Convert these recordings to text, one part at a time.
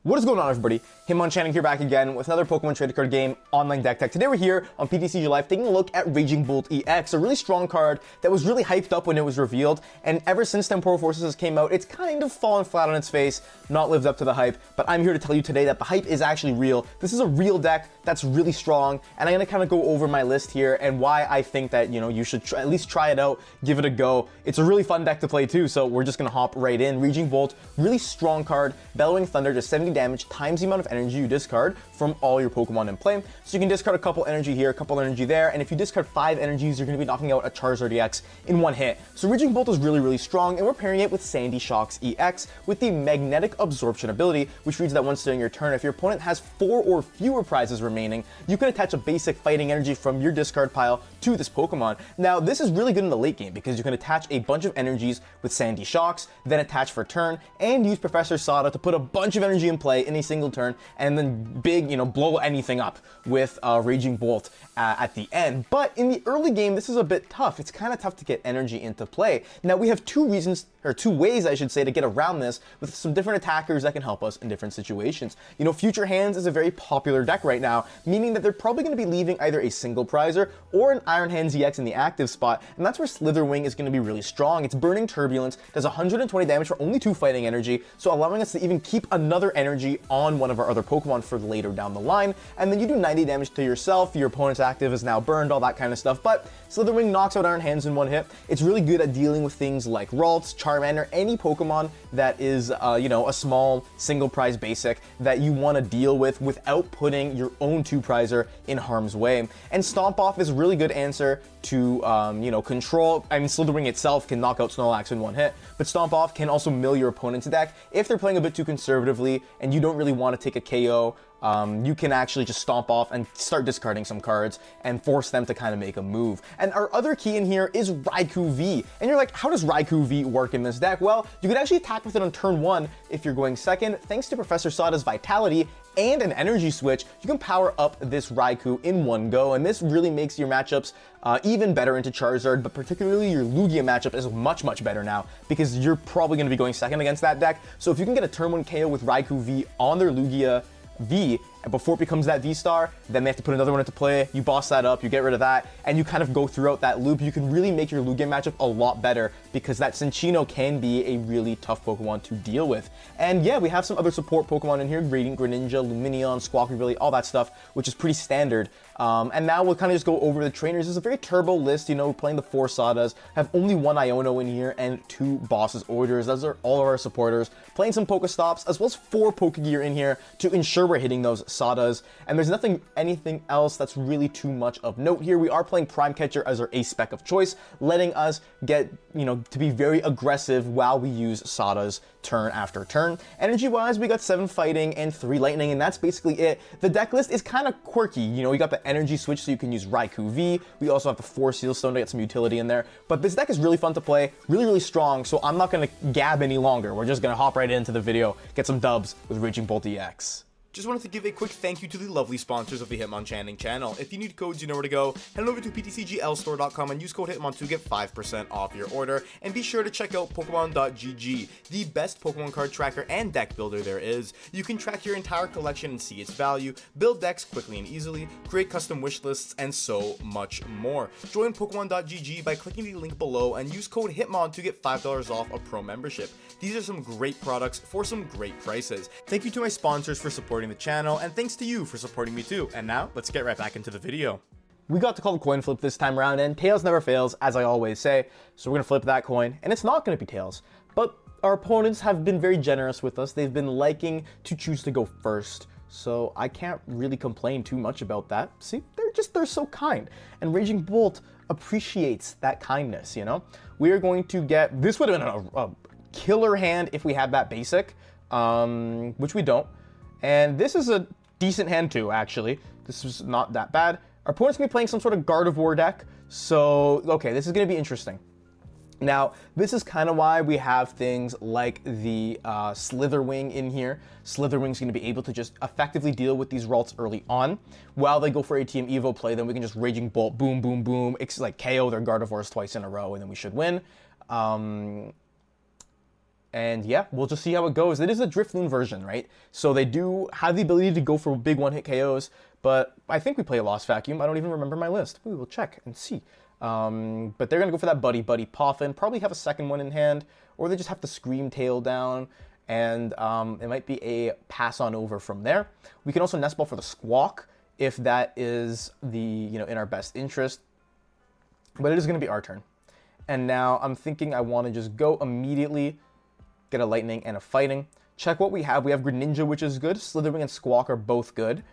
What is going on, everybody? Hitmonchanning here back again with another Pokemon Trading Card Game online deck tech. Today we're here on PTCG Live taking a look at Raging Bolt EX, a really strong card that was really hyped up when it was revealed, and ever since Temporal Forces came out, it's kind of fallen flat on its face, not lived up to the hype, but I'm here to tell you today that the hype is actually real. This is a real deck that's really strong, and I'm going to kind of go over my list here and why I think that, you should at least try it out, give it a go. It's a really fun deck to play too, so we're just going to hop right in. Raging Bolt, really strong card, Bellowing Thunder does 70 damage times the amount of energy you discard from all your Pokemon in play. So you can discard a couple energy here, a couple energy there, and if you discard 5 energies, you're going to be knocking out a Charizard EX in one hit. So Raging Bolt is really strong, and we're pairing it with Sandy Shocks EX with the Magnetic Absorption ability, which reads that once during your turn, if your opponent has 4 or fewer prizes remaining, you can attach a basic fighting energy from your discard pile to this Pokemon. Now, this is really good in the late game because you can attach a bunch of energies with Sandy Shocks, then attach for turn, and use Professor Sada to put a bunch of energy in play in a single turn, and then blow anything up with Raging Bolt at the end. But in the early game, this is a bit tough. It's kind of tough to get energy into play. Now, we have two ways, I should say, to get around this with some different attackers that can help us in different situations. Future Hands is a very popular deck right now, meaning that they're probably going to be leaving either a single prizer or an Iron Hands EX in the active spot, and that's where Slither Wing is going to be really strong. It's Burning Turbulence, does 120 damage for only 2 fighting energy, so allowing us to even keep another energy on one of our other Pokemon for later down the line, and then you do 90 damage to yourself, your opponent's active is now burned, all that kind of stuff. But Slither Wing knocks out Iron Hands in one hit. It's really good at dealing with things like Ralts, Charmander, any Pokemon that is, a small single prize basic that you want to deal with without putting your own 2-prizer in harm's way. And Stomp Off is a really good answer to, control. I mean, Slither Wing itself can knock out Snorlax in one hit, but Stomp Off can also mill your opponent's deck if they're playing a bit too conservatively and you don't really want to take a KO. You can actually just stomp off and start discarding some cards and force them to kind of make a move. And our other key in here is Raikou V. And you're like, how does Raikou V work in this deck? Well, you can actually attack with it on turn 1 if you're going second. Thanks to Professor Sada's Vitality and an Energy Switch, you can power up this Raikou in one go, and this really makes your matchups even better into Charizard, but particularly your Lugia matchup is much better now because you're probably going to be going second against that deck. So if you can get a turn 1 KO with Raikou V on their Lugia V, and before it becomes that V-Star, then they have to put another one into play, you boss that up, you get rid of that, and you kind of go throughout that loop. You can really make your Lugia matchup a lot better because that Cinccino can be a really tough Pokemon to deal with. And yeah, we have some other support Pokemon in here, Radiant Greninja, Lumineon, Squawkabilly, all that stuff, which is pretty standard. And now we'll kind of just go over the trainers. This is a very turbo list, playing the 4 Sadas, have only 1 Iono in here and 2 Boss's Orders. Those are all of our supporters. Playing some PokéStops, as well as 4 Pokégear in here to ensure we're hitting those Sadas, and there's anything else that's really too much of note here. We are playing Prime Catcher as our ace spec of choice, letting us get, to be very aggressive while we use Sadas turn after turn. Energy-wise, we got 7 fighting and 3 lightning, and that's basically it. The deck list is kind of quirky. You got the Energy Switch, so you can use Raikou V. We also have the 4 Seal Stone to get some utility in there, but this deck is really fun to play, really strong, so I'm not going to gab any longer. We're just going to hop right into the video, get some dubs with Raging Bolt EX. Just wanted to give a quick thank you to the lovely sponsors of the Hitmonchanning channel. If you need codes, you know where to go. Head over to ptcglstore.com and use code Hitmon to get 5% off your order. And be sure to check out Pokemon.gg, the best Pokemon card tracker and deck builder there is. You can track your entire collection and see its value, build decks quickly and easily, create custom wish lists, and so much more. Join Pokemon.gg by clicking the link below and use code Hitmon to get $5 off a pro membership. These are some great products for some great prices. Thank you to my sponsors for supporting the channel, and thanks to you for supporting me too. And now, let's get right back into the video. We got to call the coin flip this time around, and tails never fails, as I always say, so we're gonna flip that coin, and it's not gonna be tails. But our opponents have been very generous with us. They've been liking to choose to go first, so I can't really complain too much about that. See, they're so kind, and Raging Bolt appreciates that kindness, We are going to get, this would have been a killer hand if we had that basic, which we don't. And this is a decent hand too, actually. This is not that bad. Our opponent's going to be playing some sort of Guardevoir deck, so, okay, this is going to be interesting. Now, this is kind of why we have things like the Slither Wing in here. Slither Wing's going to be able to just effectively deal with these Ralts early on. While they go for ATM Evo play, then we can just Raging Bolt, boom, boom, boom, like KO their Guardevoirs twice in a row, and then we should win. And yeah, we'll just see how it goes. It is a Drifloon version, right? So they do have the ability to go for big one-hit KOs, but I think we play a Lost Vacuum. I don't even remember my list. We will check and see. But they're going to go for that Buddy PAF and probably have a second one in hand, or they just have to Scream Tail down, and it might be a pass on over from there. We can also Nest Ball for the Squawk if that is in our best interest, but it is going to be our turn. And now I'm thinking I want to just go immediately, get a Lightning and a Fighting. Check what we have. We have Greninja, which is good. Slither Wing and Squawk are both good.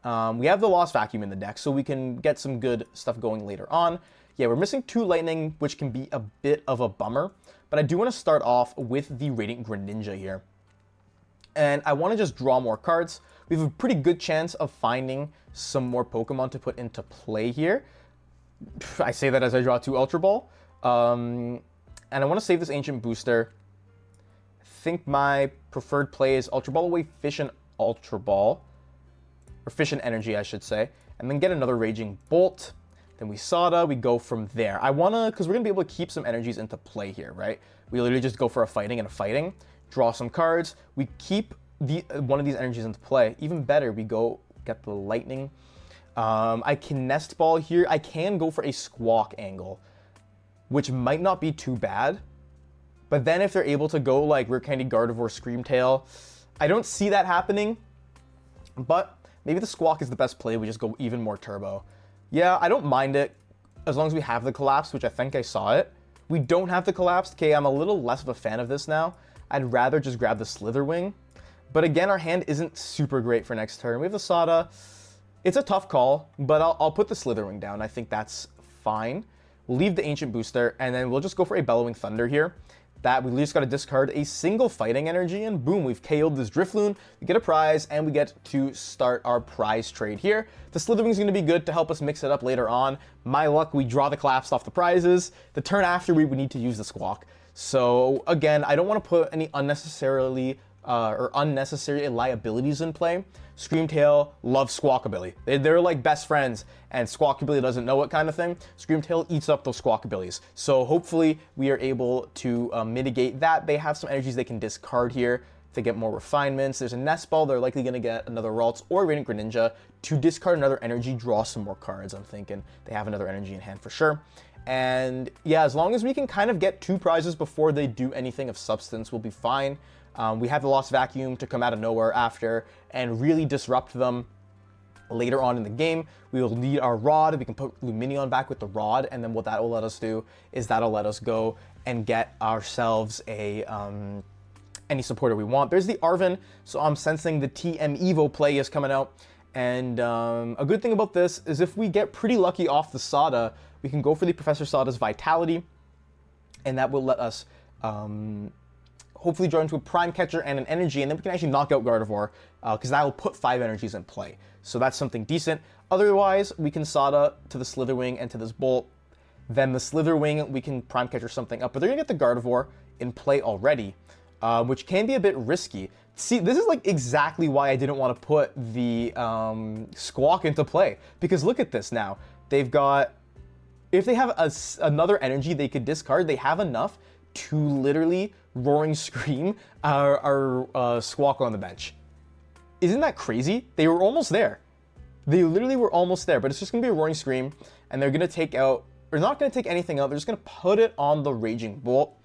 We have the Lost Vacuum in the deck, so we can get some good stuff going later on. Yeah, we're missing 2 Lightning, which can be a bit of a bummer, but I do want to start off with the Radiant Greninja here. And I want to just draw more cards. We have a pretty good chance of finding some more Pokemon to put into play here. I say that as I draw 2 Ultra Ball. And I want to save this Ancient Booster. I think my preferred play is Ultra Ball away, Fish and Ultra Ball. Or Fish and Energy, I should say. And then get another Raging Bolt. Then we Sada, we go from there. I want to, because we're going to be able to keep some energies into play here, right? We literally just go for a Fighting and a Fighting. Draw some cards. We keep one of these energies into play. Even better, we go get the Lightning. I can Nest Ball here. I can go for a Squawk angle, which might not be too bad. But then if they're able to go like Rare Candy, Guardevoir, Scream Tail, I don't see that happening. But maybe the Squawk is the best play. We just go even more turbo. Yeah, I don't mind it as long as we have the Collapse, which I think I saw it. We don't have the Collapse. Okay, I'm a little less of a fan of this now. I'd rather just grab the Slither Wing. But again, our hand isn't super great for next turn. We have the Sada. It's a tough call, but I'll put the Slither Wing down. I think that's fine. We'll leave the Ancient Booster, and then we'll just go for a Bellowing Thunder here. That we just got to discard a single Fighting Energy, and boom, we've KO'd this Drifloon. We get a prize, and we get to start our prize trade here. The Slither Wing is going to be good to help us mix it up later on. My luck, we draw the Collapse off the prizes. The turn after, we would need to use the Squawk. So again, I don't want to put any unnecessary liabilities in play. Screamtail loves Squawkabilly. They're like best friends, and Squawkabilly doesn't know what kind of thing. Screamtail eats up those Squawkabillies. So hopefully we are able to mitigate that. They have some energies they can discard here to get more refinements. There's a Nest Ball. They're likely going to get another Ralts or Radiant Greninja to discard another energy, draw some more cards. I'm thinking they have another energy in hand for sure. And yeah, as long as we can kind of get 2 prizes before they do anything of substance, we'll be fine. We have the Lost Vacuum to come out of nowhere after and really disrupt them later on in the game. We will need our Rod. We can put Lumineon back with the Rod, and then what that will let us do is that'll let us go and get ourselves a any supporter we want. There's the Arven, so I'm sensing the TM Evo play is coming out. And a good thing about this is if we get pretty lucky off the Sada, we can go for the Professor Sada's Vitality, and that will let us hopefully draw into a Prime Catcher and an Energy, and then we can actually knock out Guardevoir, because that will put 5 energies in play. So that's something decent. Otherwise, we can Sada to the Slither Wing and to this Bolt. Then the Slither Wing, we can Prime Catcher something up, but they're going to get the Guardevoir in play already, which can be a bit risky. See, this is like exactly why I didn't want to put the Squawk into play, because look at this now. They've got, if they have another energy they could discard, they have enough to literally Roaring Scream our Squawk on the bench. Isn't that crazy? They were almost there. They literally were almost there, but it's just going to be a Roaring Scream, and they're going to take out, or not going to take anything out, they're just going to put it on the Raging Bolt.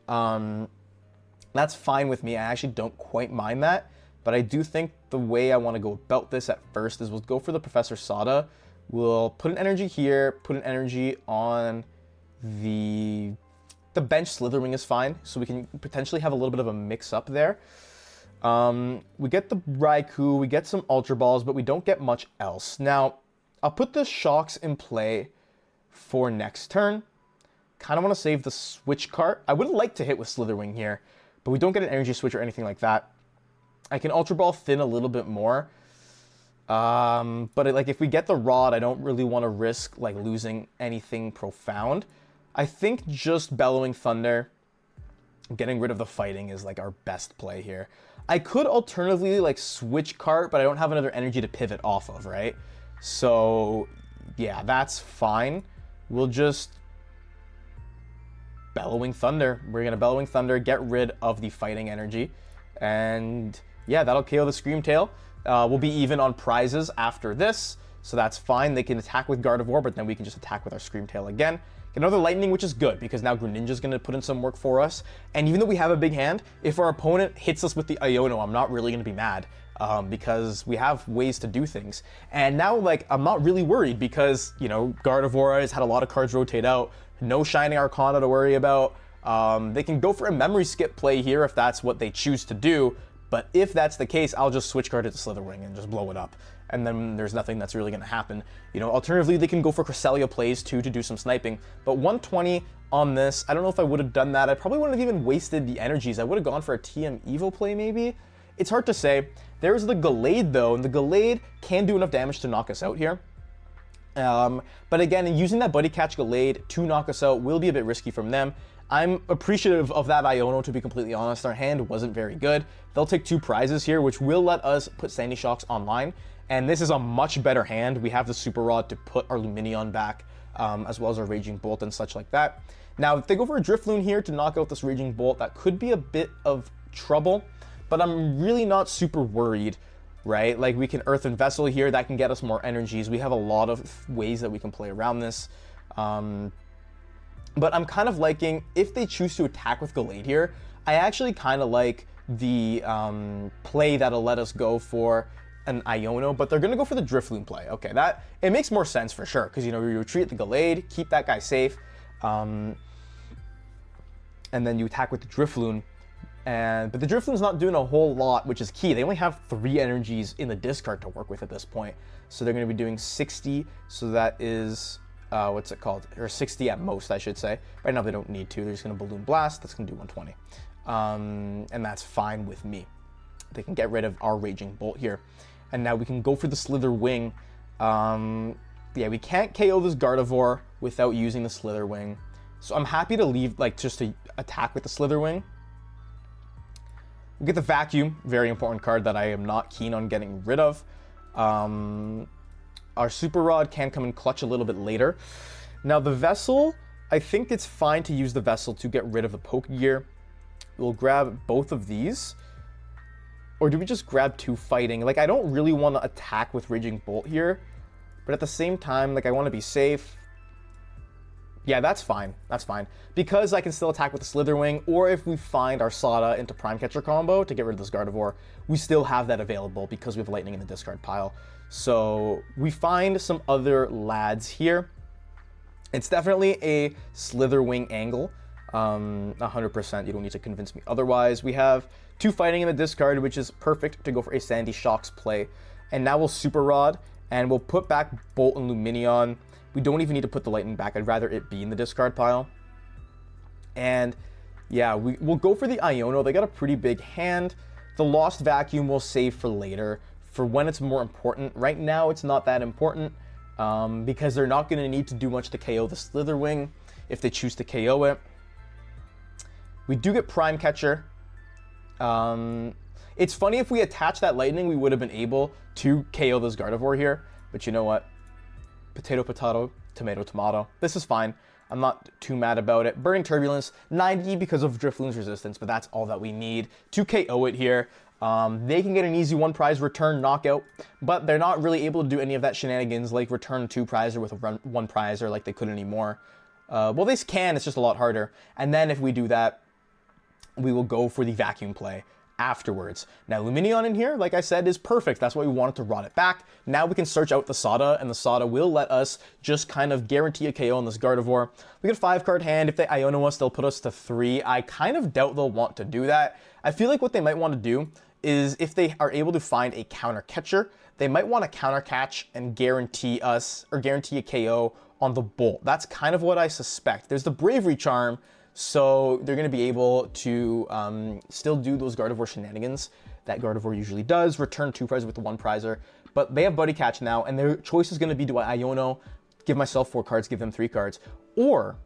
That's fine with me. I actually don't quite mind that, but I do think the way I want to go about this at first is we'll go for the Professor Sada. We'll put an energy here, put an energy on the bench. Slither Wing is fine, so we can potentially have a little bit of a mix-up there. We get the Raikou, we get some Ultra Balls, but we don't get much else. Now, I'll put the Shocks in play for next turn. Kind of want to save the Switch Cart. I would like to hit with Slither Wing here, but we don't get an Energy Switch or anything like that. I can Ultra Ball thin a little bit more. But like if we get the Rod, I don't really want to risk like losing anything profound. I think just Bellowing Thunder, getting rid of the Fighting is like our best play here. I could alternatively like Switch Cart, but I don't have another energy to pivot off of, right? So yeah, that's fine. We'll just Bellowing Thunder. We're going to Bellowing Thunder, get rid of the fighting energy. And yeah, that'll KO the Screamtail. We'll be even on prizes after this, so that's fine. They can attack with Guardevoir, but then we can just attack with our Screamtail again. Get another Lightning, which is good, because now Greninja's going to put in some work for us. And even though we have a big hand, if our opponent hits us with the Iono, I'm not really going to be mad, because we have ways to do things. And now, like, I'm not really worried because, you know, Guardevoir has had a lot of cards rotate out. No Shining Arcana to worry about. They can go for a memory skip play here if that's what they choose to do. But if that's the case, I'll just switch card it to Slither Wing and just blow it up. And then there's nothing that's really going to happen. You know, alternatively, they can go for Cresselia plays too to do some sniping. But 120 on this, I don't know if I would have done that. I probably wouldn't have even wasted the energies. I would have gone for a TM Evo play maybe. It's hard to say. There's the Gallade though, and the Gallade can do enough damage to knock us out here. But again, using that Buddy Catch Gallade to knock us out will be a bit risky from them. I'm appreciative of that Iono, to be completely honest. Our hand wasn't very good. They'll take 2 prizes here, which will let us put Sandy Shocks online. And this is a much better hand. We have the Super Rod to put our Lumineon back, as well as our Raging Bolt and such like that. Now, if they go for a Drifloon here to knock out this Raging Bolt, that could be a bit of trouble, but I'm really not super worried, right? Like, we can Earthen Vessel here. That can get us more energies. We have a lot of ways that we can play around this. But I'm kind of liking, if they choose to attack with Gallade here, I actually kind of like the play that'll let us go for an Iono, but they're going to go for the Drifloon play. Okay, it makes more sense for sure, because, you know, you retreat the Gallade, keep that guy safe, and then you attack with the Drifloon. But the Drifloon's not doing a whole lot, which is key. They only have 3 energies in the discard to work with at this point. So they're going to be doing 60, so that is... what's it called? Or 60 at most, I should say. Right now they don't need to. They're just going to Balloon Blast. That's going to do 120. And that's fine with me. They can get rid of our Raging Bolt here. And now we can go for the Slither Wing. Yeah, we can't KO this Guardevoir without using the Slither Wing. So I'm happy to leave, like, just to attack with the Slither Wing. We get the Vacuum, very important card that I am not keen on getting rid of. Our Super Rod can come in clutch a little bit later. Now the Vessel, I think it's fine to use the Vessel to get rid of the Pokégear. We'll grab both of these. Or do we just grab 2 fighting? Like, I don't really want to attack with Raging Bolt here. But at the same time, like, I want to be safe. Yeah, that's fine. That's fine. Because I can still attack with the Slither Wing, or if we find our Sada into Prime Catcher combo to get rid of this Guardevoir, we still have that available because we have Lightning in the discard pile. So we find some other lads here. It's definitely a Slither Wing angle. 100%. You don't need to convince me otherwise. We have 2 fighting in the discard, which is perfect to go for a Sandy Shocks play. And now we'll Super Rod, and we'll put back Bolt and Lumineon. We don't even need to put the Lightning back. I'd rather it be in the discard pile. And yeah, we'll go for the Iono. They got a pretty big hand. The Lost Vacuum we'll save for later, for when it's more important. Right now, it's not that important, because they're not going to need to do much to KO the Slither Wing if they choose to KO it. We do get Prime Catcher. It's funny, if we attach that Lightning, we would have been able to KO this Guardevoir here. But you know what? Potato, potato, tomato, tomato. This is fine. I'm not too mad about it. Burning Turbulence, 90 because of Drifloon's resistance, but that's all that we need to KO it here. They can get an easy 1 prize return knockout, but they're not really able to do any of that shenanigans like return 2 prizer with a 1 prizer like they could anymore. Well, they can, it's just a lot harder. And then if we do that, we will go for the Vacuum play afterwards. Now, Lumineon in here, like I said, is perfect. That's why we wanted to rod it back. Now we can search out the Sada, and the Sada will let us just kind of guarantee a KO on this Guardevoir. We get a 5-card hand. If they Iono us, they'll put us to 3. I kind of doubt they'll want to do that. I feel like what they might want to do is, if they are able to find a counter catcher, they might want to counter catch and guarantee us, or guarantee a KO on the Bolt. That's kind of what I suspect. There's the Bravery Charm, so they're going to be able to still do those Guardevoir shenanigans that Guardevoir usually does, return 2 prizes with the 1 prizer. But they have Buddy Catch now, and their choice is going to be, do I Iono, give myself 4 cards, give them 3 cards, or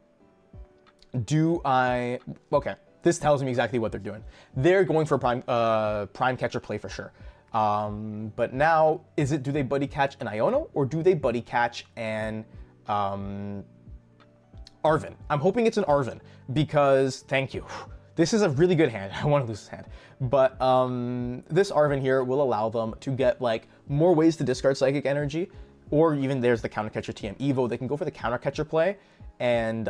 do I... Okay, this tells me exactly what they're doing. They're going for a Prime Catcher play for sure. But now, do they Buddy Catch an Iono, or do they Buddy Catch an... Arven. I'm hoping it's an Arven because, thank you. This is a really good hand. I want to lose this hand. But this Arven here will allow them to get like more ways to discard Psychic Energy, or even there's the Counter Catcher TM Evo. They can go for the Counter Catcher play, and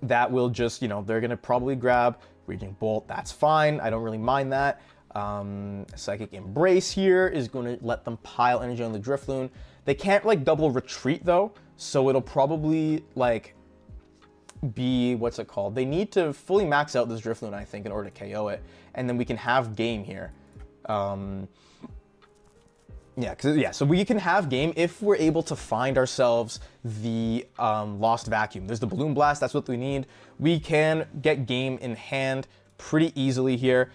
that will just, you know, they're going to probably grab Raging Bolt. That's fine. I don't really mind that. Psychic Embrace here is going to let them pile energy on the Drifloon. They can't like double retreat though, so it'll probably like be, what's it called? They need to fully max out this Drifloon, I think, in order to KO it, and then we can have game here. So we can have game if we're able to find ourselves the Lost Vacuum. There's the Balloon Blast, that's what we need. We can get game in hand pretty easily here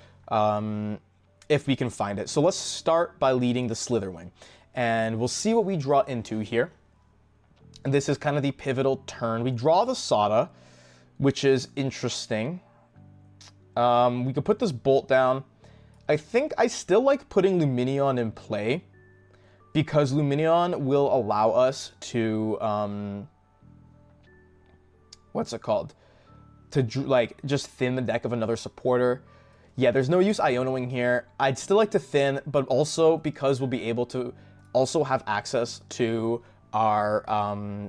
if we can find it. So let's start by leading the Slither Wing, and we'll see what we draw into here. And this is kind of the pivotal turn. We draw the Sada, which is interesting. We could put this Bolt down. I think I still like putting Lumineon in play, because Lumineon will allow us to, what's it called? To like just thin the deck of another supporter. Yeah, there's no use Ionoing here. I'd still like to thin, but also because we'll be able to also have access to our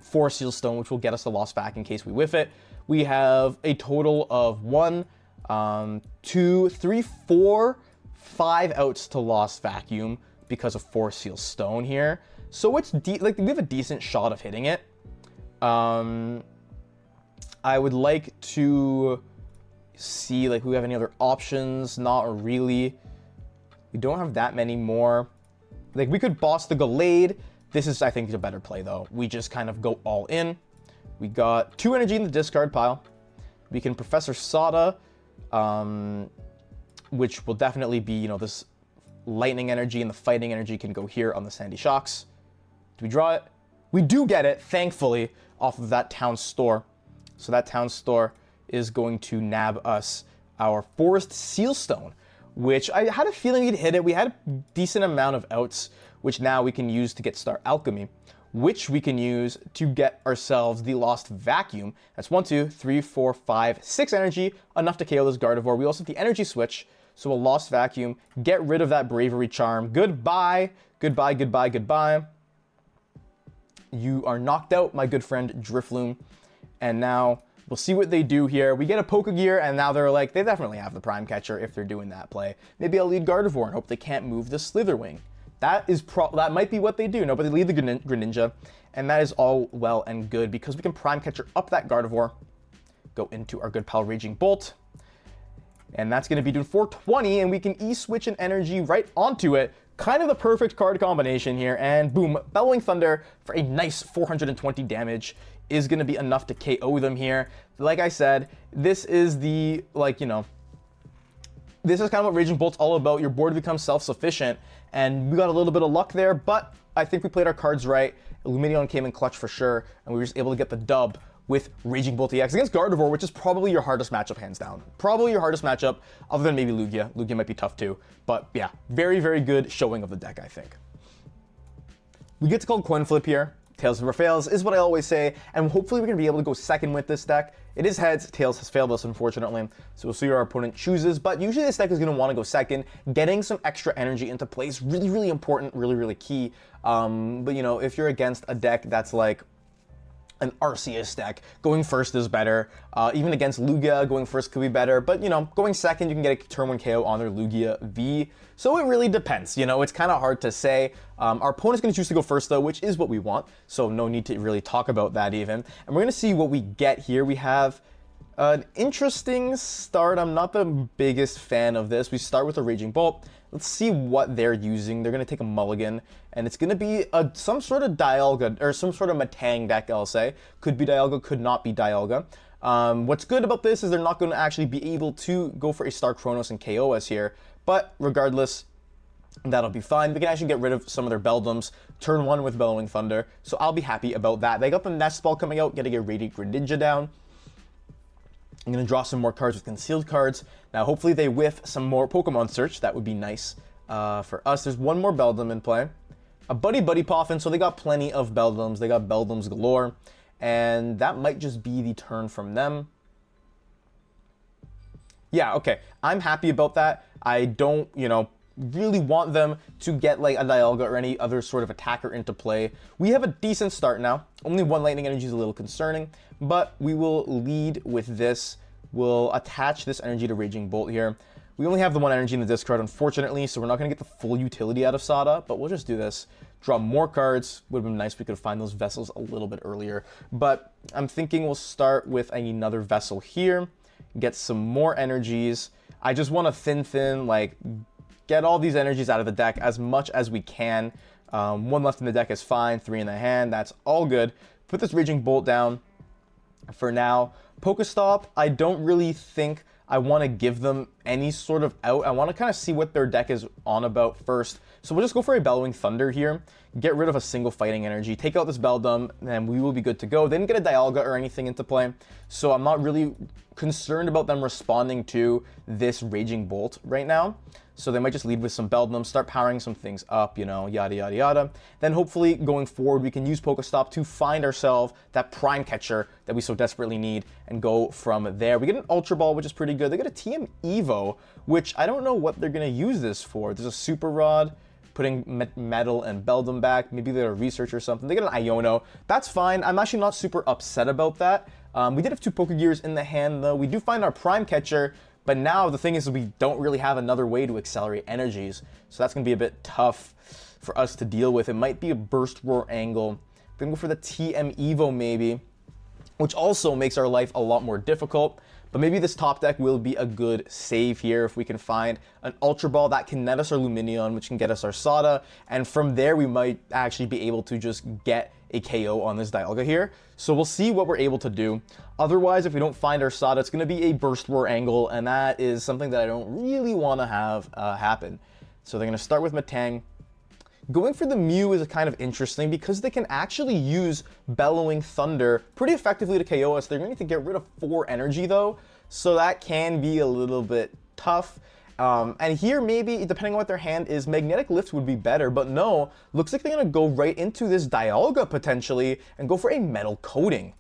4 Seal Stone, which will get us the Lost Vac in case we whiff it. We have a total of 1, 2, 3, 4, 5 outs to Lost Vacuum because of 4 Seal Stone here. So it's like we have a decent shot of hitting it. I would like to see like we have any other options. Not really. We don't have that many more. Like we could boss the Gallade. This is, I think, a better play though. We just kind of go all in. We got 2 energy in the discard pile. We can Professor Sada, which will definitely be, you know, this lightning energy, and the fighting energy can go here on the Sandy Shocks. Do we draw it? We do get it, thankfully, off of that Town Store. So that Town Store is going to nab us our Forest Seal Stone, which I had a feeling we'd hit it. We had a decent amount of outs, which now we can use to get Star Alchemy, which we can use to get ourselves the Lost Vacuum. That's 1, 2, 3, 4, 5, 6 energy, enough to KO this Guardevoir. We also have the Energy Switch, so a Lost Vacuum, get rid of that Bravery Charm. Goodbye, goodbye, goodbye, goodbye. You are knocked out, my good friend Drifloon. And now we'll see what they do here. We get a Pokégear, and now they're like, they definitely have the Prime Catcher if they're doing that play. Maybe I'll lead Guardevoir and hope they can't move the Slither Wing. That might be what they do. No, but they lead the Greninja, and that is all well and good because we can Prime Catcher up that Guardevoir, go into our good pal Raging Bolt, and that's going to be doing 420, and we can E-switch an energy right onto it. Kind of the perfect card combination here, and boom, Bellowing Thunder for a nice 420 damage is going to be enough to KO them here. Like I said, this is the, like, you know, this is kind of what Raging Bolt's all about. Your board becomes self-sufficient, and we got a little bit of luck there, but I think we played our cards right. Lumineon came in clutch for sure, and we were just able to get the dub with Raging Bolt EX against Guardevoir, which is probably your hardest matchup, hands down. Probably your hardest matchup, other than maybe Lugia. Lugia might be tough too, but yeah, very, very good showing of the deck, I think. We get to call coin flip here. Tails never fails is what I always say, and hopefully we're going to be able to go second with this deck. It is heads, Tails has failed us unfortunately, so we'll see what our opponent chooses, but usually this deck is going to want to go second. Getting some extra energy into play is really, really important, really, really key. But you know, if you're against a deck that's like an Arceus deck, going first is better. Even against Lugia, going first could be better, but you know, going second, you can get a turn 1 KO on their Lugia V. So it really depends, you know, it's kind of hard to say. Our opponent's going to choose to go first though, which is what we want, so no need to really talk about that even. And we're going to see what we get here. We have an interesting start. I'm not the biggest fan of this. We start with a Raging Bolt. Let's see what they're using. They're going to take a mulligan, and it's going to be some sort of Dialga, or some sort of Matang deck, I'll say. Could be Dialga, could not be Dialga. What's good about this is they're not going to actually be able to go for a Star Chronos and KO us here, but regardless, that'll be fine. We can actually get rid of some of their Beldums, turn 1 with Bellowing Thunder, so I'll be happy about that. They got the Nest Ball coming out, getting a Radiant Greninja down. I'm going to draw some more cards with concealed cards. Now, hopefully they whiff some more Pokemon Search. That would be nice for us. There's one more Beldum in play. A Buddy Poffin, so they got plenty of Beldums. They got Beldums galore. and that might just be the turn from them. Yeah, okay. I'm happy about that. I don't, really want them to get like a Dialga or any other sort of attacker into play. We have a decent start now. Only one Lightning Energy is a little concerning, but we will lead with this. We'll attach this energy to Raging Bolt here. We only have the one energy in the discard, unfortunately, so we're not going to get the full utility out of Sada, but we'll just do this. Draw more cards. Would have been nice if we could find those vessels a little bit earlier, but I'm thinking we'll start with another vessel here, get some more energies. I just want to thin, like, get all these energies out of the deck as much as we can. One left in the deck is fine, 3 in the hand, that's all good. Put this Raging Bolt down for now. PokéStop, I don't really think I want to give them any sort of out. I want to kind of see what their deck is on about first. So we'll just go for a Bellowing Thunder here, get rid of a single fighting energy, take out this Beldum, and we will be good to go. They didn't get a Dialga or anything into play, so I'm not really concerned about them responding to this Raging Bolt right now. So they might just lead with some Beldum, start powering some things up, yada, yada, yada. Then hopefully going forward, we can use PokéStop to find ourselves that Prime Catcher that we so desperately need and go from there. We get an Ultra Ball, which is pretty good. They get a TM Evo, which I don't know what they're going to use this for. There's a Super Rod, putting Metal and Beldum back. Maybe they're a research or something. They get an Iono. That's fine. I'm actually not super upset about that. We did have 2 Pokégears in the hand, though. We do find our Prime Catcher, but now the thing is we don't really have another way to accelerate energies, so that's going to be a bit tough for us to deal with. It might be a Burst Roar angle. Then go for the TM Evo maybe, which also makes our life a lot more difficult. But maybe this top deck will be a good save here if we can find an Ultra Ball that can net us our Lumineon, which can get us our Sada, and from there we might actually be able to just get a KO on this Dialga here. So we'll see what we're able to do. Otherwise, if we don't find our Sada, it's going to be a Burst Roar angle, and that is something that I don't really want to have happen. So they're going to start with Metang. Going for the Mew is kind of interesting because they can actually use Bellowing Thunder pretty effectively to KO us. They're going to need to get rid of 4 energy though, so that can be a little bit tough. And here maybe, depending on what their hand is, Magnetic Lift would be better, but no, looks like they're going to go right into this Dialga potentially and go for a Metal Coating.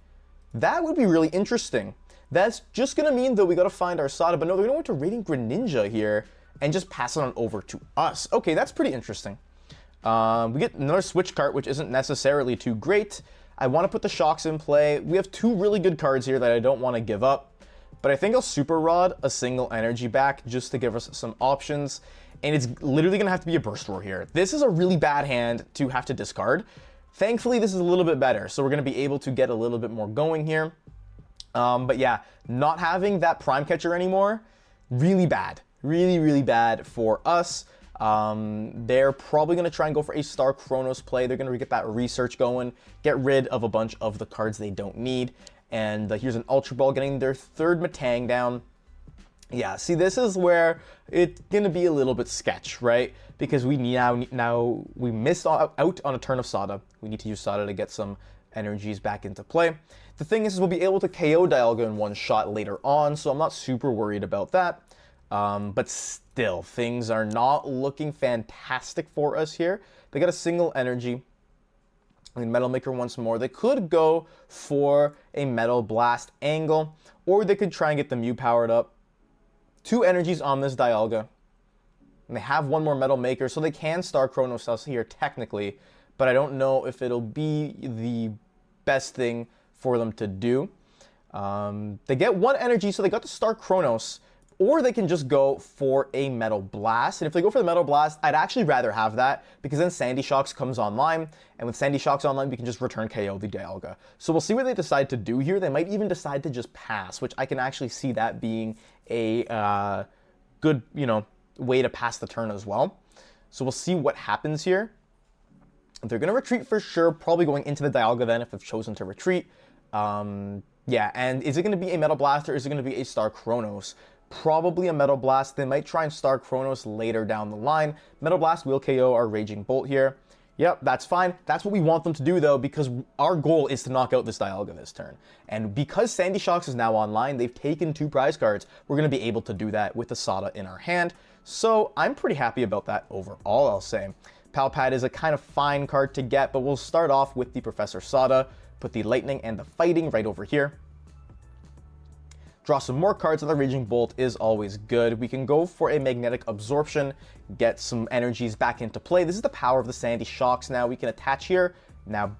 That would be really interesting. That's just going to mean that we got to find our Sada, but no, they're going to go to Radiant Greninja here and just pass it on over to us. Okay, that's pretty interesting. We get another Switch Cart, which isn't necessarily too great. I want to put the Shocks in play. We have 2 really good cards here that I don't want to give up, but I think I'll Super Rod a single energy back just to give us some options, and it's literally going to have to be a Burst Roar here. This is a really bad hand to have to discard. Thankfully, this is a little bit better, so we're going to be able to get a little bit more going here. But yeah, not having that Prime Catcher anymore, really bad. Really, really bad for us. They're probably going to try and go for a Star Chronos play. They're going to get that research going, get rid of a bunch of the cards they don't need. And here's an Ultra Ball getting their 3rd Metang down. Yeah, see, this is where it's going to be a little bit sketch, right? Because we now we missed out on a turn of Sada. We need to use Sada to get some energies back into play. The thing is we'll be able to KO Dialga in one shot later on, so I'm not super worried about that. But still, things are not looking fantastic for us here. They got a single energy. I mean, Metal Maker once more. They could go for a Metal Blast angle, or they could try and get the Mew powered up. 2 energies on this Dialga. And they have 1 more Metal Maker, so they can Star Chronos us here technically, but I don't know if it'll be the best thing for them to do. They get 1 energy, so they got to Star Chronos, or they can just go for a Metal Blast. And if they go for the Metal Blast, I'd actually rather have that, because then Sandy Shocks comes online, and with Sandy Shocks online, we can just return KO the Dialga. So we'll see what they decide to do here. They might even decide to just pass, which I can actually see that being a good, way to pass the turn as well. So we'll see what happens here. They're going to retreat for sure, probably going into the Dialga then if they've chosen to retreat. Yeah, and is it going to be a Metal Blast or is it going to be a Star Chronos? Probably a Metal Blast. They might try and Star Chronos later down the line. Metal Blast will KO our Raging Bolt here. Yep, that's fine. That's what we want them to do, though, because our goal is to knock out this Dialga this turn. And because Sandy Shocks is now online, they've taken 2 prize cards. We're going to be able to do that with the Sada in our hand. So I'm pretty happy about that overall, I'll say. Pal Pad is a kind of fine card to get, but we'll start off with the Professor Sada. Put the Lightning and the Fighting right over here. Draw some more cards, and the Raging Bolt is always good. We can go for a Magnetic Absorption, get some energies back into play. This is the power of the Sandy Shocks now. We can attach here. Now,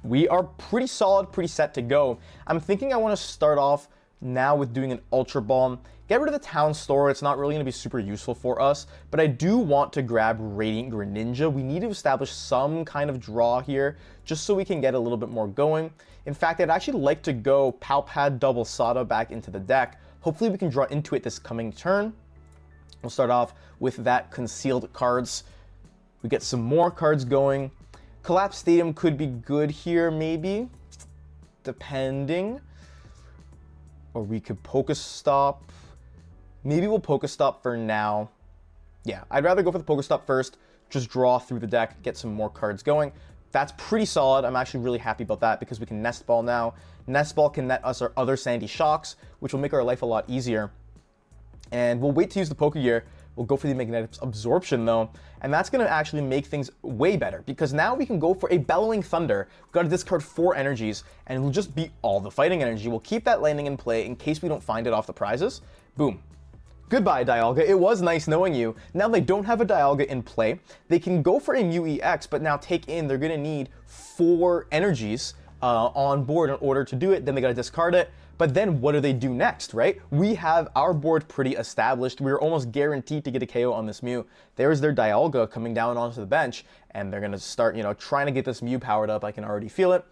we are pretty solid, pretty set to go. I'm thinking I want to start off now with doing an Ultra Ball. Get rid of the Town Store. It's not really going to be super useful for us, but I do want to grab Radiant Greninja. We need to establish some kind of draw here just so we can get a little bit more going. In fact, I'd actually like to go Pal Pad double Sada back into the deck. Hopefully we can draw into it this coming turn. We'll start off with that concealed cards. We get some more cards going. Collapse Stadium could be good here, maybe, depending. Or we could PokéStop. Maybe we'll PokéStop for now. Yeah, I'd rather go for the PokéStop first, just draw through the deck, get some more cards going. That's pretty solid. I'm actually really happy about that because we can Nest Ball now. Nest Ball can net us our other Sandy Shocks, which will make our life a lot easier. And we'll wait to use the Pokégear. We'll go for the Magnetic Absorption though, and that's going to actually make things way better because now we can go for a Bellowing Thunder. We've got to discard 4 energies, and it'll just be all the fighting energy. We'll keep that Lightning in play in case we don't find it off the prizes. Boom. Goodbye, Dialga. It was nice knowing you. Now they don't have a Dialga in play. They can go for a Mew EX, but now take in, they're going to need 4 energies on board in order to do it. Then they got to discard it. But then what do they do next, right? We have our board pretty established. We're almost guaranteed to get a KO on this Mew. There's their Dialga coming down onto the bench, and they're going to start, trying to get this Mew powered up. I can already feel it.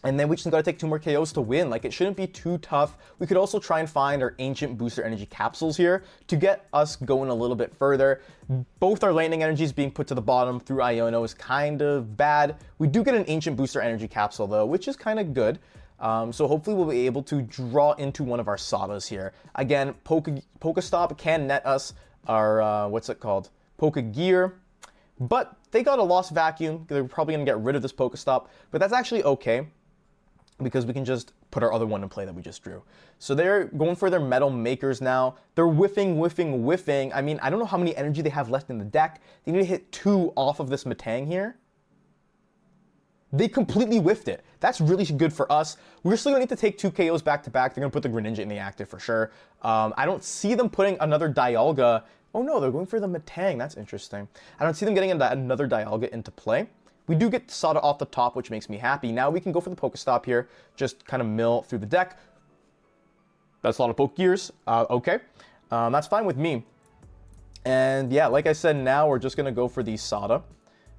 And then we just got to take 2 more KOs to win. Like, it shouldn't be too tough. We could also try and find our Ancient Booster Energy Capsules here to get us going a little bit further. Both our Lightning energies being put to the bottom through Iono is kind of bad. We do get an Ancient Booster Energy Capsule, though, which is kind of good. So hopefully we'll be able to draw into one of our Sadas here. Again, PokéStop can net us our, what's it called? Pokégear. But they got a Lost Vacuum. They're probably going to get rid of this PokéStop. But that's actually okay, because we can just put our other one in play that we just drew. So they're going for their Metal Makers now. They're whiffing, whiffing, whiffing. I mean, I don't know how many energy they have left in the deck. They need to hit 2 off of this Metang here. They completely whiffed it. That's really good for us. We're still going to need to take 2 KOs back to back. They're going to put the Greninja in the active for sure. I don't see them putting another Dialga. Oh no, they're going for the Metang. That's interesting. I don't see them getting another Dialga into play. We do get Sada off the top, which makes me happy. Now we can go for the PokéStop here, just kind of mill through the deck. That's a lot of Pokégears. Okay, that's fine with me. And yeah, like I said, now we're just going to go for the Sada.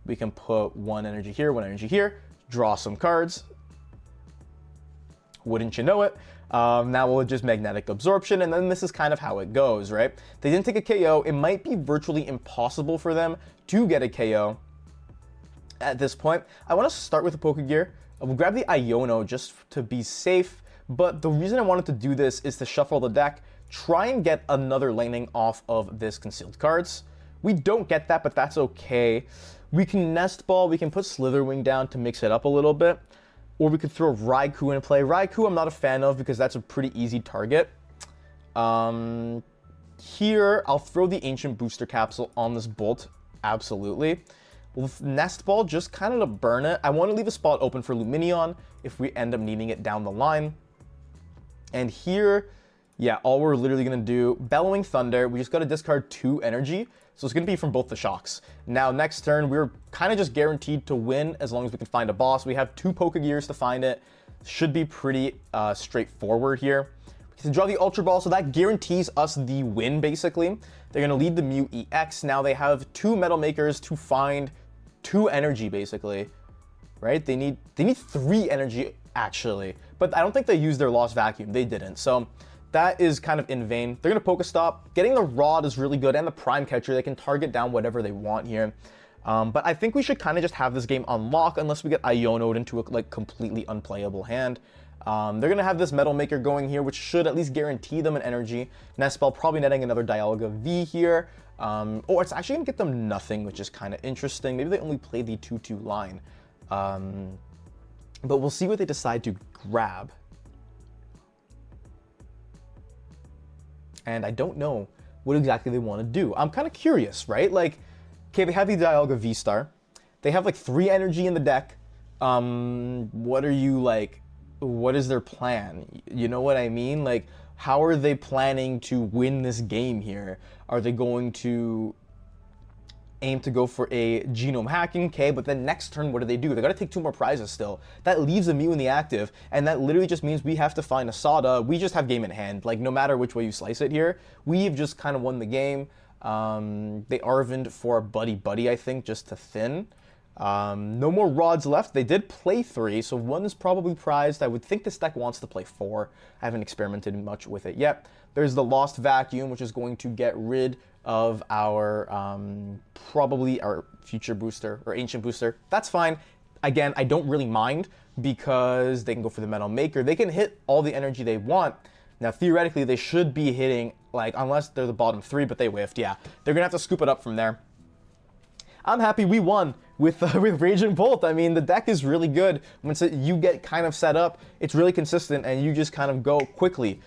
We can put 1 energy here, 1 energy here, draw some cards. Wouldn't you know it? Now we'll just Magnetic Absorption, and then this is kind of how it goes, right? They didn't take a KO. It might be virtually impossible for them to get a KO at this point. I want to start with the Pokégear. We'll grab the Iono just to be safe, but the reason I wanted to do this is to shuffle the deck, try and get another Lightning off of this concealed cards. We don't get that, but that's okay. We can Nest Ball, we can put Slither Wing down to mix it up a little bit, or we could throw Raikou in play. Raikou I'm not a fan of because that's a pretty easy target. Here, I'll throw the Ancient Booster Capsule on this Bolt, absolutely. With Nest Ball, just kind of to burn it. I want to leave a spot open for Lumineon if we end up needing it down the line. And here, yeah, all we're literally going to do, Bellowing Thunder, we just got to discard 2 energy. So it's going to be from both the Shocks. Now, next turn, we're kind of just guaranteed to win as long as we can find a boss. We have 2 Pokégears to find it. Should be pretty straightforward here. We can draw the Ultra Ball, so that guarantees us the win, basically. They're going to lead the Mew EX. Now they have 2 Metal Makers to find 2 energy, basically. Right? They need 3 energy, actually. But I don't think they used their Lost Vacuum. They didn't. So that is kind of in vain. They're going to PokéStop. Getting the Rod is really good, and the Prime Catcher. They can target down whatever they want here. But I think we should kind of just have this game on lock unless we get Iono'd into a completely unplayable hand. They're going to have this Metal Maker going here, which should at least guarantee them an energy. Nest Ball probably netting another Dialga V here. Or it's actually going to get them nothing, which is kind of interesting. Maybe they only play the 2-2 line. But we'll see what they decide to grab. And I don't know what exactly they want to do. I'm kind of curious, right? Like, okay, they have the Dialga V-Star. They have like 3 energy in the deck. What are you like? What is their plan? You know what I mean? Like, how are they planning to win this game here? Are they going to aim to go for a genome hacking? Okay, but then next turn, what do? They gotta take 2 more prizes still. That leaves a Mew in the active, and that literally just means we have to find a Sada. We just have game in hand. Like, no matter which way you slice it here, we've just kind of won the game. They Arvened for a Buddy, I think, just to thin. No more rods left. They did play 3, so 1 is probably prized. I would think this deck wants to play 4. I haven't experimented much with it yet. There's the Lost Vacuum, which is going to get rid of our, probably our future booster or ancient booster. That's fine. Again, I don't really mind because they can go for the Metal Maker. They can hit all the energy they want. Now, theoretically, they should be hitting, like, unless they're the bottom 3, but they whiffed. Yeah, they're going to have to scoop it up from there. I'm happy we won with Raging Bolt. I mean, the deck is really good. Once you get kind of set up, it's really consistent, and you just kind of go quickly.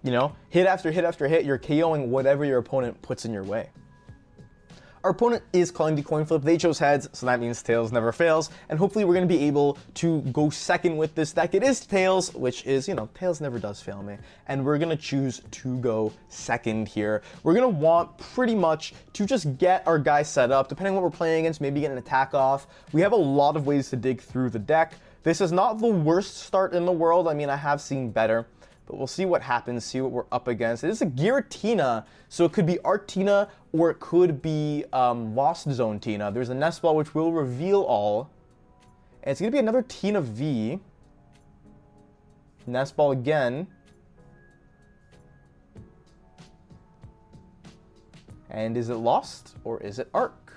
You know, hit after hit after hit, you're KOing whatever your opponent puts in your way. Our opponent is calling the coin flip. They chose heads, so that means tails never fails. And hopefully we're going to be able to go second with this deck. It is tails, which is, you know, tails never does fail me. And we're going to choose to go second here. We're going to want pretty much to just get our guy set up. Depending on what we're playing against, maybe get an attack off. We have a lot of ways to dig through the deck. This is not the worst start in the world. I mean, I have seen better. But we'll see what happens, see what we're up against. It is a Giratina, so it could be Artina or it could be Lost Zone Tina. There's a Nest Ball, which will reveal all. And it's going to be another Tina V. Nest Ball again. And is it Lost or is it Arc?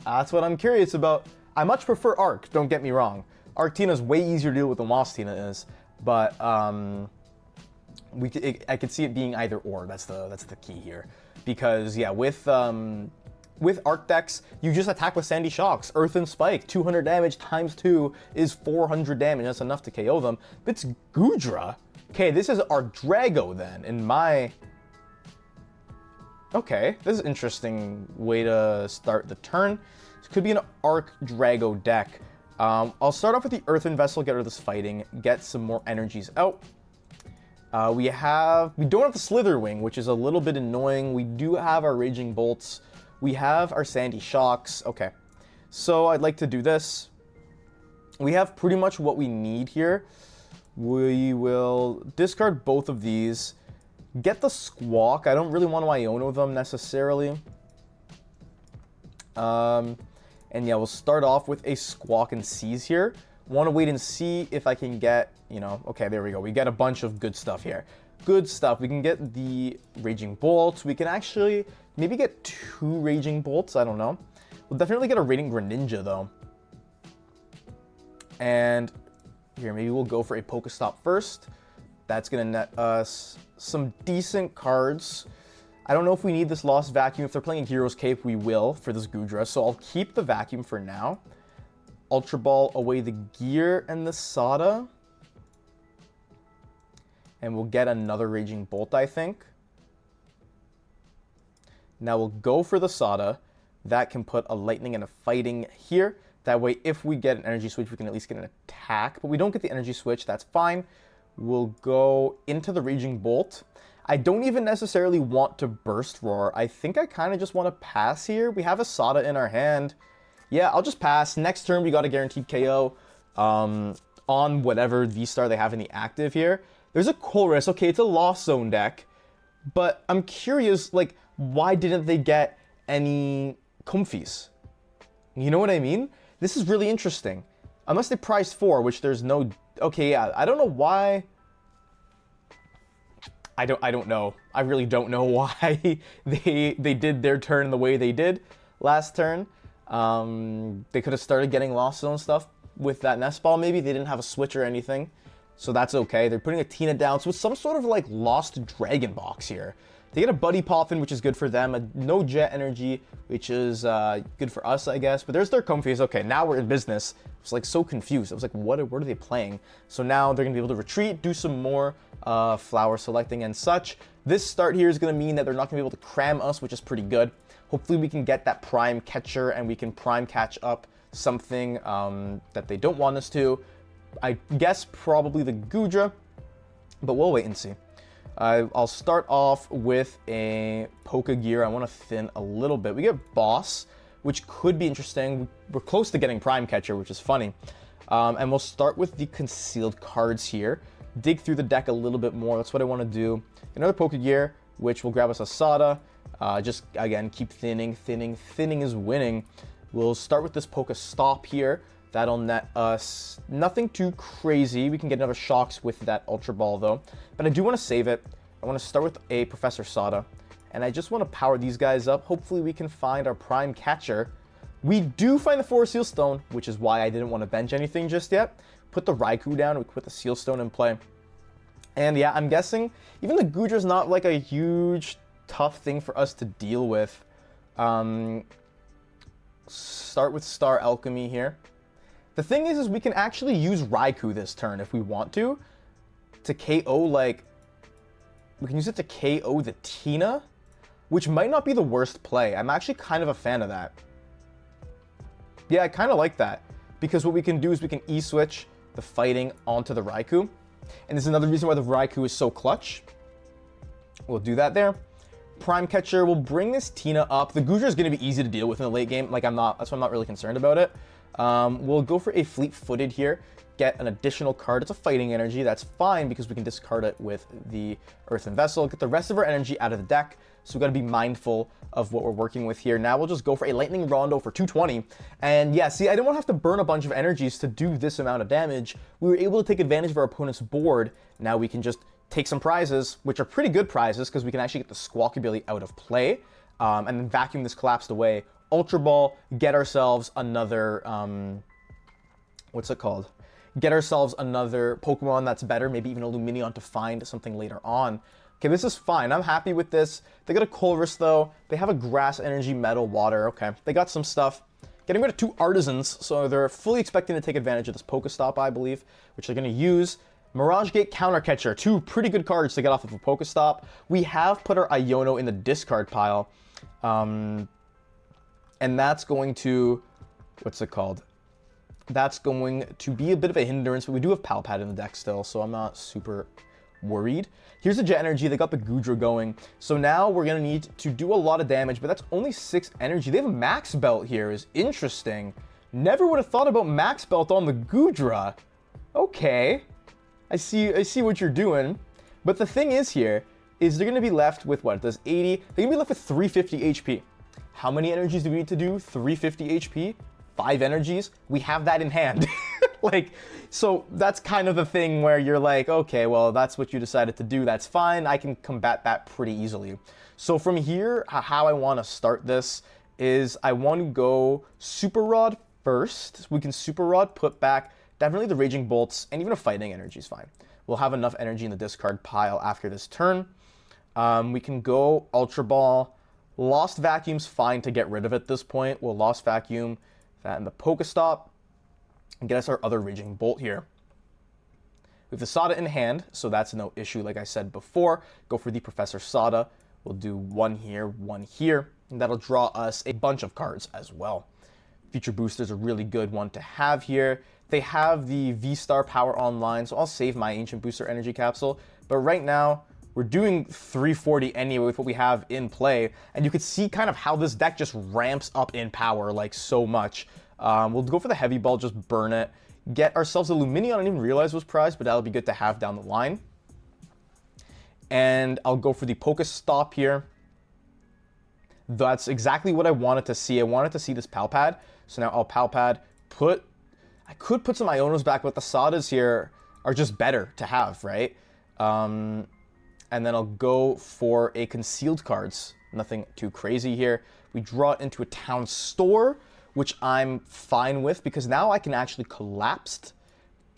That's what I'm curious about. I much prefer Arc, don't get me wrong. Arc Tina is way easier to deal with than Lost Tina is. But, I could see it being either or. That's the key here, because yeah, with Arc decks, you just attack with Sandy Shocks, Earthen Spike, 200 damage times 2 is 400 damage. That's enough to KO them. But it's Goodra. Okay, this is our Drago then. In my okay, this is an interesting way to start the turn. This could be an Arc Drago deck. I'll start off with the Earthen Vessel, get rid of this fighting, get some more energies out. We don't have the Slither Wing, which is a little bit annoying. We do have our Raging Bolts. We have our Sandy Shocks. Okay, so I'd like to do this. We have pretty much what we need here. We will discard both of these. Get the Squawk. I don't really want to Iono them necessarily. And yeah, we'll start off with a Squawk and Seize here. Want to wait and see if I can get, you know, okay, there we go. We get a bunch of good stuff here. Good stuff. We can get the Raging Bolts. We can actually maybe get 2 Raging Bolts. I don't know. We'll definitely get a Radiant Greninja, though. And here, maybe we'll go for a PokéStop first. That's going to net us some decent cards. I don't know if we need this Lost Vacuum. If they're playing Hero's Cape, we will for this Goodra. So I'll keep the Vacuum for now. Ultra Ball away the Gear and the Sada. And we'll get another Raging Bolt, I think. Now we'll go for the Sada. That can put a Lightning and a Fighting here. That way, if we get an Energy Switch, we can at least get an attack. But we don't get the Energy Switch, that's fine. We'll go into the Raging Bolt. I don't even necessarily want to Burst Roar. I think I kind of just want to pass here. We have a Sada in our hand. Yeah, I'll just pass. Next turn, we got a guaranteed KO on whatever V-Star they have in the active here. There's a Chorus. Okay, it's a Lost Zone deck. But I'm curious, like, why didn't they get any Comfies? You know what I mean? This is really interesting. Unless they priced 4, which there's no... Okay, yeah, I don't know why... I don't know. I really don't know why they did their turn the way they did last turn. They could have started getting Lost Zone stuff with that Nest Ball maybe. They didn't have a switch or anything. So that's okay. They're putting a Tina down. So it's some sort of like Lost Dragon Box here. They get a Buddy Poffin, which is good for them. A no Jet Energy, which is good for us, I guess. But there's their Comfies. Okay, now we're in business. I was like so confused. I was like, what are they playing? So now they're going to be able to retreat, do some more flower selecting and such. This start here is going to mean that they're not going to be able to cram us, which is pretty good. Hopefully we can get that Prime Catcher and we can Prime Catch up something that they don't want us to. I guess probably the Goodra, but we'll wait and see. I'll start off with a Pokégear. I want to thin a little bit. We get Boss, which could be interesting. We're close to getting Prime Catcher, which is funny. And we'll start with the concealed cards here. Dig through the deck a little bit more. That's what I want to do. Another Pokégear, which will grab us a Sada. Just, again, keep thinning. Thinning is winning. We'll start with this PokéStop here. That'll net us nothing too crazy. We can get another Shocks with that Ultra Ball, though. But I do want to save it. I want to start with a Professor Sada. And I just want to power these guys up. Hopefully we can find our Prime Catcher. We do find the Forest Seal Stone, which is why I didn't want to bench anything just yet. Put the Raikou down. We put the Seal Stone in play. And yeah, I'm guessing even the Goodra's not like a huge, tough thing for us to deal with. Start with Star Alchemy here. The thing is we can actually use Raikou this turn if we want to KO, like, we can use it to KO the Tina, which might not be the worst play. I'm actually kind of a fan of that. Yeah, I kind of like that, because what we can do is we can E-switch the fighting onto the Raikou, and this is another reason why the Raikou is so clutch. We'll do that there. Prime Catcher will bring this Tina up. The Goodra is going to be easy to deal with in the late game. Like, that's why I'm not really concerned about it. We'll go for a Fleet-footed here, get an additional card. It's a fighting energy. That's fine because we can discard it with the Earthen Vessel, get the rest of our energy out of the deck. So we've got to be mindful of what we're working with here. Now we'll just go for a Lightning Rondo for 220. And yeah, see, I didn't want to have to burn a bunch of energies to do this amount of damage. We were able to take advantage of our opponent's board. Now we can just take some prizes, which are pretty good prizes because we can actually get the Squawkabilly out of play, and then vacuum this collapsed away. Ultra Ball, get ourselves another, what's it called? Get ourselves another Pokemon that's better, maybe even a Lumineon to find something later on. Okay, this is fine. I'm happy with this. They got a Colress, though. They have a Grass Energy, Metal, Water. Okay, they got some stuff. Getting rid of 2 Artisans, so they're fully expecting to take advantage of this PokéStop, I believe, which they're going to use. Mirage Gate Counter Catcher, 2 pretty good cards to get off of a PokéStop. We have put our Iono in the discard pile. And that's going to, what's it called? That's going to be a bit of a hindrance, but we do have Pal Pad in the deck still, so I'm not super worried. Here's the Jet Energy. They got the Goodra going. So now we're going to need to do a lot of damage, but that's only 6 energy. They have a Max Belt here. Is interesting. Never would have thought about Max Belt on the Goodra. Okay. I see what you're doing. But the thing is here, is they're going to be left with what? It does 80. They're going to be left with 350 HP. How many energies do we need to do? 350 HP? 5 energies? We have that in hand. Like, so that's kind of the thing where you're like, okay, well, that's what you decided to do. That's fine. I can combat that pretty easily. So from here, how I want to start this is I want to go Super Rod first. We can Super Rod, put back definitely the Raging Bolts, and even a Fighting Energy is fine. We'll have enough energy in the discard pile after this turn. We can go Ultra Ball. Lost Vacuum's fine to get rid of at this point. We'll Lost Vacuum that in the PokéStop and get us our other Raging Bolt here. We have the Sada in hand, so that's no issue like I said before. Go for the Professor Sada. We'll do 1 here, 1 here, and that'll draw us a bunch of cards as well. Future Booster's a really good one to have here. They have the V-Star power online, so I'll save my Ancient Booster Energy Capsule. But right now, we're doing 340 anyway with what we have in play, and you can see kind of how this deck just ramps up in power, like, so much. We'll go for the Heavy Ball, just burn it. Get ourselves a Lumineon, I didn't even realize was prized, but that'll be good to have down the line. And I'll go for the PokéStop here. That's exactly what I wanted to see. I wanted to see this Pal Pad. So now I'll Pal Pad, I could put some Ionos back, but the Sadas here are just better to have, right? And then I'll go for a Concealed Cards. Nothing too crazy here. We draw it into a Town Store, which I'm fine with because now I can actually collapse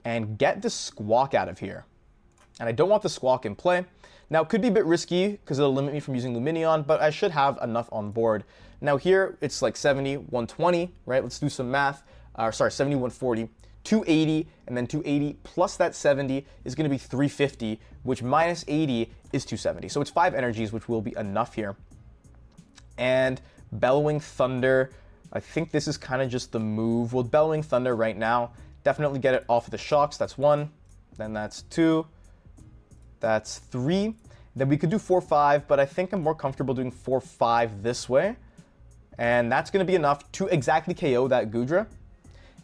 and get the Squawk out of here. And I don't want the Squawk in play. Now, it could be a bit risky because it'll limit me from using Lumineon, but I should have enough on board. Now here, it's like 70, 120, right? Let's do some math. 70, 140, 280, and then 280 plus that 70 is going to be 350, which minus 80 is 270. So it's 5 energies, which will be enough here. And Bellowing Thunder, I think this is kind of just the move. We'll Bellowing Thunder right now. Definitely get it off of the shocks. That's 1. Then that's 2. That's 3. Then we could do 4-5, but I think I'm more comfortable doing 4-5 this way. And that's going to be enough to exactly KO that Goodra.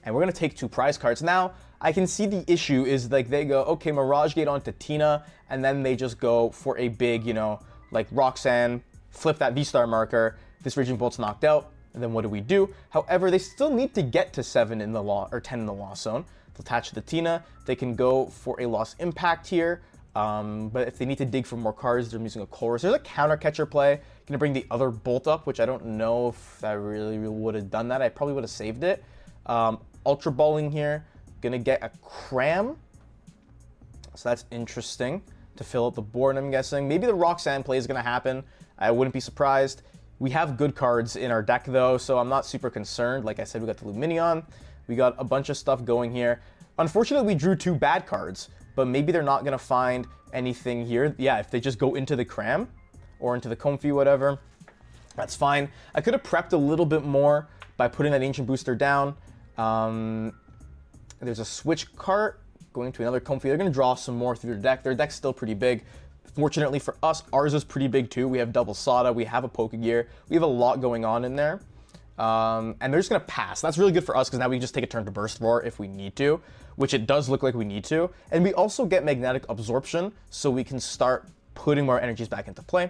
And we're going to take 2 prize cards. Now, I can see the issue is like they go, okay, Mirage Gate onto Tina, and then they just go for a big, you know, like Roxanne, flip that V-Star marker, this Raging Bolt's knocked out, and then what do? However, they still need to get to 7 in the law, or 10 in the Lost Zone. They'll attach the Tina, they can go for a Lost Impact here, but if they need to dig for more cards, they're using a Chorus. There's a counter catcher play, gonna bring the other Bolt up, which I don't know if I really would have done that. I probably would have saved it. Ultra Balling here, gonna get a Cram, so that's interesting to fill out the board, I'm guessing. Maybe the Roxanne play is gonna happen. I wouldn't be surprised. We have good cards in our deck though, so I'm not super concerned. Like I said, we got the Lumineon, we got a bunch of stuff going here. Unfortunately, we drew 2 bad cards, but maybe they're not gonna find anything here. Yeah, if they just go into the Cram or into the Comfy, whatever, that's fine. I could have prepped a little bit more by putting that Ancient Booster down. There's a Switch Cart going to another Comfy. They're gonna draw some more through their deck. Their deck's still pretty big. Fortunately for us, ours is pretty big too. We have double Sada, we have a Pokégear, we have a lot going on in there. And they're just gonna pass. That's really good for us because now we can just take a turn to Burst Roar if we need to, which it does look like we need to. And we also get Magnetic Absorption, so we can start putting more energies back into play.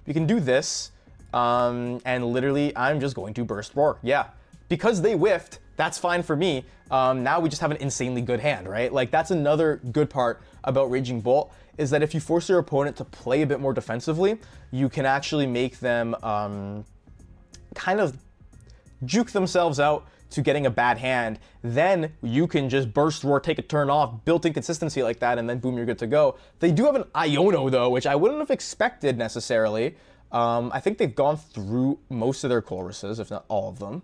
We can do this, and literally I'm just going to Burst Roar. Yeah, because they whiffed, that's fine for me. Now we just have an insanely good hand, right? Like that's another good part about Raging Bolt, is that if you force your opponent to play a bit more defensively, you can actually make them kind of juke themselves out to getting a bad hand. Then you can just Burst Roar, take a turn off, built-in consistency like that, and then boom, you're good to go. They do have an Iono though, which I wouldn't have expected necessarily. I think they've gone through most of their choruses, if not all of them.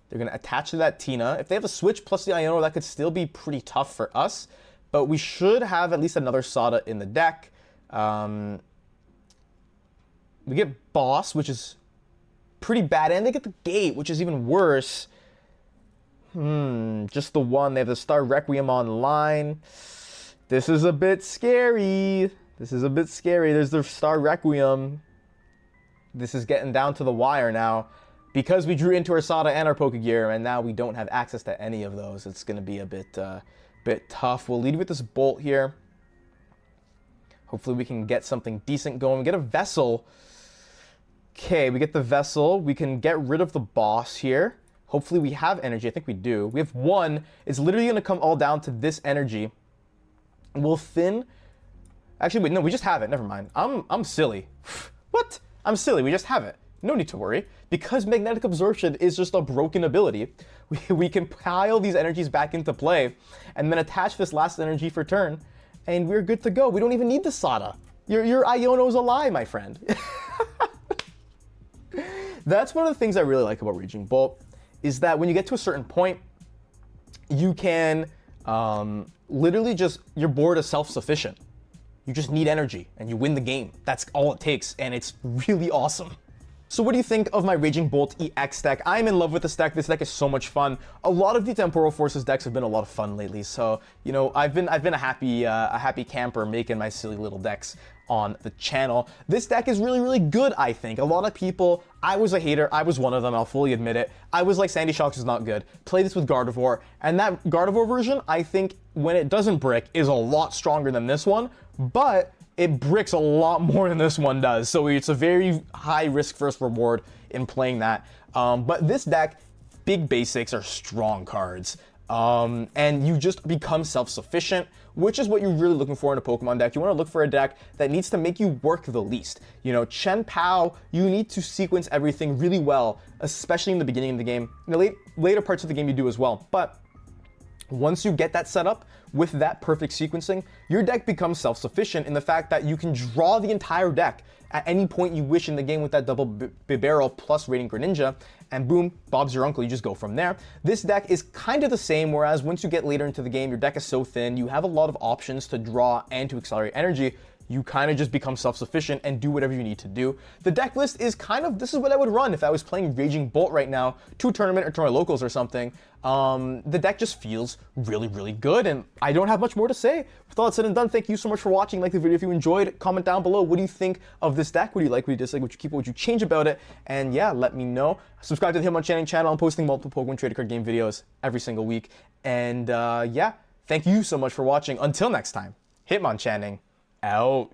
They're going to attach to that Tina. If they have a Switch plus the Iono, that could still be pretty tough for us. But we should have at least another Sada in the deck. We get Boss, which is pretty bad. And they get the Gate, which is even worse. Just the one. They have the Star Requiem online. This is a bit scary. There's the Star Requiem. This is getting down to the wire now. Because we drew into our Sada and our Pokégear, and now we don't have access to any of those, it's going to be a bit tough. We'll lead with this Bolt here. Hopefully we can get something decent going. We get a Vessel. Okay, we get the Vessel. We can get rid of the Boss here. Hopefully we have energy. I think we do. We have 1. It's literally going to come all down to this energy. We'll thin. Actually, wait, no, we just have it. Never mind. I'm silly. What? I'm silly. We just have it. No need to worry. Because Magnetic Absorption is just a broken ability, we can pile these energies back into play and then attach this last energy for turn, and we're good to go. We don't even need the Sada. Your Iono's a lie, my friend. That's one of the things I really like about Raging Bolt, is that when you get to a certain point, you can literally just, your board is self-sufficient. You just need energy and you win the game. That's all it takes, and it's really awesome. So what do you think of my Raging Bolt EX deck? I'm in love with this deck. This deck is so much fun. A lot of the Temporal Forces decks have been a lot of fun lately. So, you know, I've been a happy camper making my silly little decks on the channel. This deck is really, really good, I think. A lot of people, I was a hater. I was one of them. I'll fully admit it. I was like, Sandy Shocks is not good. Play this with Guardevoir. And that Guardevoir version, I think, when it doesn't brick, is a lot stronger than this one. But it bricks a lot more than this one does. So it's a very high risk first reward in playing that. But this deck, big basics are strong cards. And you just become self-sufficient, which is what you're really looking for in a Pokemon deck. You want to look for a deck that needs to make you work the least. You know, Chen Pao, you need to sequence everything really well, especially in the beginning of the game. In the later parts of the game you do as well. But once you get that set up with that perfect sequencing, your deck becomes self-sufficient in the fact that you can draw the entire deck at any point you wish in the game with that double barrel plus Radiant Greninja, and boom, Bob's your uncle, you just go from there. This deck is kind of the same, whereas once you get later into the game, your deck is so thin, you have a lot of options to draw and to accelerate energy. you kind of just become self-sufficient and do whatever you need to do. The deck list is kind of, this is what I would run if I was playing Raging Bolt right now, to tournament or to my locals or something. The deck just feels really, really good, and I don't have much more to say. With all that said and done, thank you so much for watching. Like the video if you enjoyed. Comment down below, what do you think of this deck? What do you like, what do you dislike, what you keep, what would you change about it? And yeah, let me know. Subscribe to the Hitmonchanting channel. I'm posting multiple Pokemon trading card game videos every single week. And yeah, thank you so much for watching. Until next time, Hitmonchanting out.